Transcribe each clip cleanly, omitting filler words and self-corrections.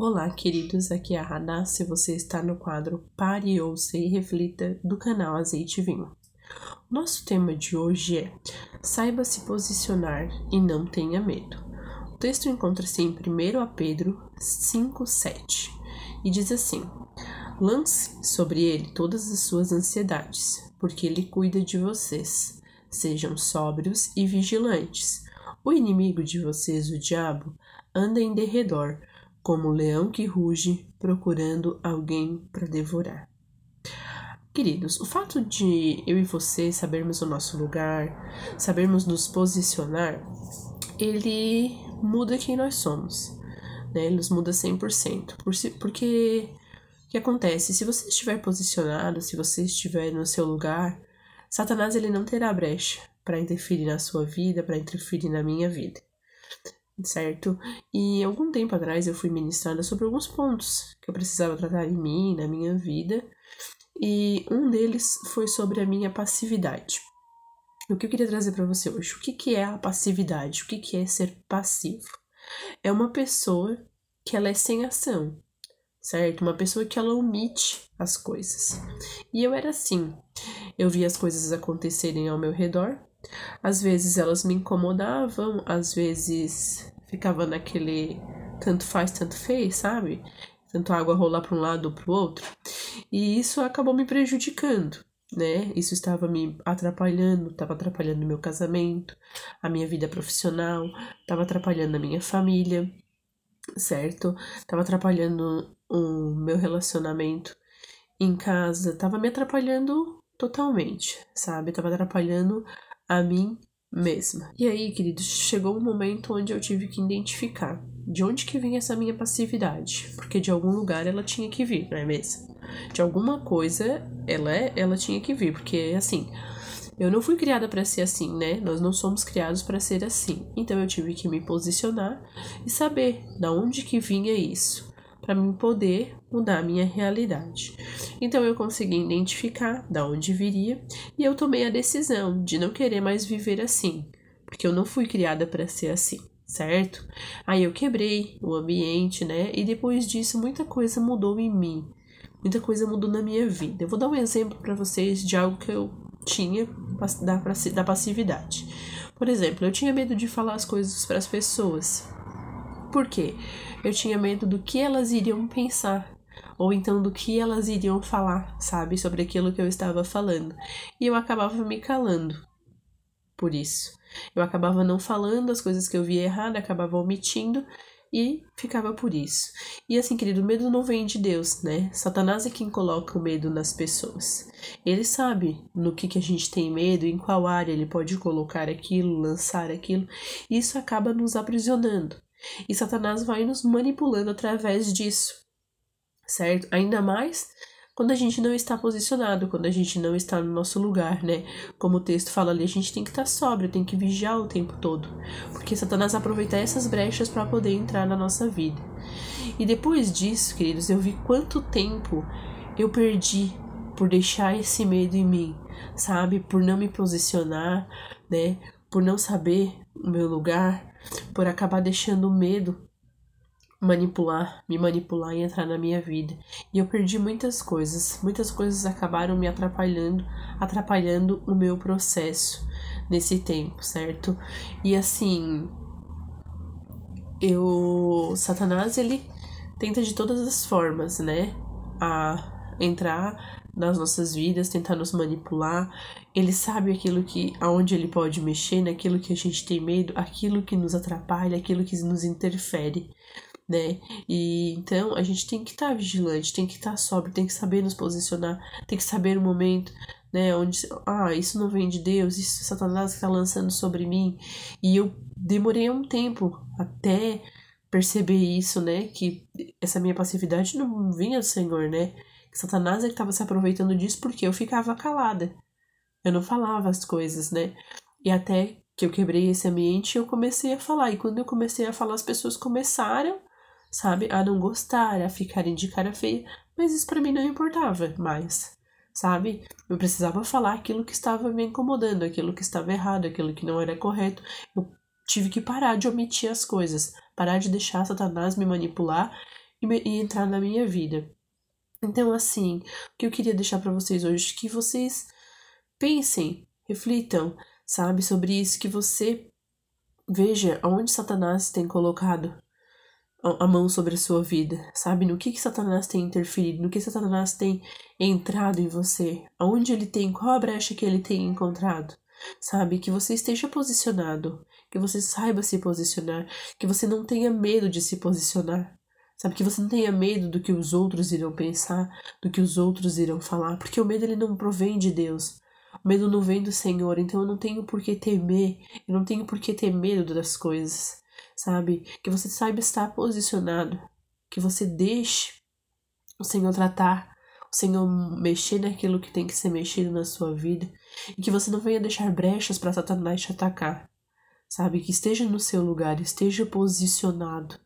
Olá, queridos, aqui é a Haná. Se você está no quadro Pare, Ouça e Reflita do canal Azeite e Vinho. Nosso tema de hoje é Saiba se posicionar e não tenha medo. O texto encontra-se em 1 Pedro 5:7 e diz assim: Lance sobre ele todas as suas ansiedades, porque ele cuida de vocês. Sejam sóbrios e vigilantes. O inimigo de vocês, o diabo, anda em derredor, como um leão que ruge, procurando alguém para devorar. Queridos, o fato de eu e você sabermos o nosso lugar, sabermos nos posicionar, ele muda quem nós somos, né? Ele nos muda 100%. Porque o que acontece? Se você estiver posicionado, se você estiver no seu lugar, Satanás ele não terá brecha para interferir na sua vida, para interferir na minha vida. Certo? E algum tempo atrás eu fui ministrada sobre alguns pontos que eu precisava tratar em mim, na minha vida, e um deles foi sobre a minha passividade. O que eu queria trazer para você hoje? O que é a passividade? O que é ser passivo? É uma pessoa que ela é sem ação, certo? Uma pessoa que ela omite as coisas. E eu era assim. Eu via as coisas acontecerem ao meu redor. Às vezes elas me incomodavam, às vezes ficava naquele tanto faz, tanto fez, sabe? Tanto água rolar para um lado ou para o outro. E isso acabou me prejudicando, né? Isso estava me atrapalhando, estava atrapalhando o meu casamento, a minha vida profissional, estava atrapalhando a minha família, certo? Estava atrapalhando o meu relacionamento em casa, estava me atrapalhando totalmente, sabe? Estava atrapalhando a mim mesma. E aí, queridos, chegou um momento onde eu tive que identificar de onde que vem essa minha passividade, porque de algum lugar ela tinha que vir, não é mesmo? De alguma coisa ela tinha que vir, porque assim, eu não fui criada para ser assim, né? Nós não somos criados para ser assim. Então eu tive que me posicionar e saber da onde que vinha isso, para mim poder mudar a minha realidade. Então eu consegui identificar da onde viria e eu tomei a decisão de não querer mais viver assim, porque eu não fui criada para ser assim, certo? Aí eu quebrei o ambiente, né? E depois disso muita coisa mudou em mim, muita coisa mudou na minha vida. Eu vou dar um exemplo para vocês de algo que eu tinha da passividade. Por exemplo, eu tinha medo de falar as coisas para as pessoas. Por quê? Eu tinha medo do que elas iriam pensar, ou então do que elas iriam falar, sabe, sobre aquilo que eu estava falando. E eu acabava me calando por isso. Eu acabava não falando as coisas que eu via errado, acabava omitindo e ficava por isso. E assim, querido, o medo não vem de Deus, né? Satanás é quem coloca o medo nas pessoas. Ele sabe no que a gente tem medo, em qual área ele pode colocar aquilo, lançar aquilo. E isso acaba nos aprisionando. E Satanás vai nos manipulando através disso, certo? Ainda mais quando a gente não está posicionado, quando a gente não está no nosso lugar, né? Como o texto fala ali, a gente tem que estar sóbrio, tem que vigiar o tempo todo. Porque Satanás aproveita essas brechas para poder entrar na nossa vida. E depois disso, queridos, eu vi quanto tempo eu perdi por deixar esse medo em mim, sabe? Por não me posicionar, né? Por não saber o meu lugar, por acabar deixando o medo me manipular e entrar na minha vida. E eu perdi muitas coisas acabaram me atrapalhando o meu processo nesse tempo, certo? E assim, Satanás, ele tenta de todas as formas, né, a entrar nas nossas vidas, tentar nos manipular. Ele sabe aonde ele pode mexer, naquilo que a gente tem medo, aquilo que nos atrapalha, aquilo que nos interfere, né? E então a gente tem que estar vigilante, tem que estar sóbrio, tem que saber nos posicionar, tem que saber o momento, né? Onde, isso não vem de Deus, isso é Satanás que está lançando sobre mim. E eu demorei um tempo até perceber isso, né? Que essa minha passividade não vinha do Senhor, né? Que Satanás é que estava se aproveitando disso porque eu ficava calada. Eu não falava as coisas, né? E até que eu quebrei esse ambiente, eu comecei a falar. E quando eu comecei a falar, as pessoas começaram, sabe, a não gostar, a ficarem de cara feia. Mas isso pra mim não importava mais, sabe? Eu precisava falar aquilo que estava me incomodando, aquilo que estava errado, aquilo que não era correto. Eu tive que parar de omitir as coisas, parar de deixar Satanás me manipular e entrar na minha vida. Então, assim, o que eu queria deixar para vocês hoje, que vocês pensem, reflitam, sabe, sobre isso, que você veja aonde Satanás tem colocado a mão sobre a sua vida, sabe, no que Satanás tem interferido, no que Satanás tem entrado em você, aonde ele tem, qual a brecha que ele tem encontrado, sabe, que você esteja posicionado, que você saiba se posicionar, que você não tenha medo de se posicionar, sabe, que você não tenha medo do que os outros irão pensar, do que os outros irão falar, porque o medo ele não provém de Deus. O medo não vem do Senhor, então eu não tenho por que temer, eu não tenho por que ter medo das coisas, sabe? Que você saiba estar posicionado, que você deixe o Senhor tratar, o Senhor mexer naquilo que tem que ser mexido na sua vida, e que você não venha deixar brechas para Satanás te atacar, sabe? Que esteja no seu lugar, esteja posicionado,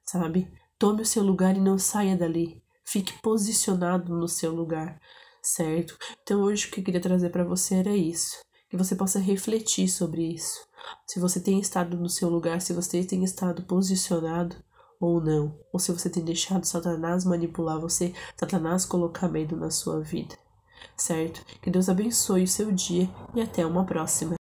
sabe? Tome o seu lugar e não saia dali. Fique posicionado no seu lugar, certo? Então hoje o que eu queria trazer para você era isso. Que você possa refletir sobre isso. Se você tem estado no seu lugar, se você tem estado posicionado ou não. Ou se você tem deixado Satanás manipular você, Satanás colocar medo na sua vida, certo? Que Deus abençoe o seu dia e até uma próxima.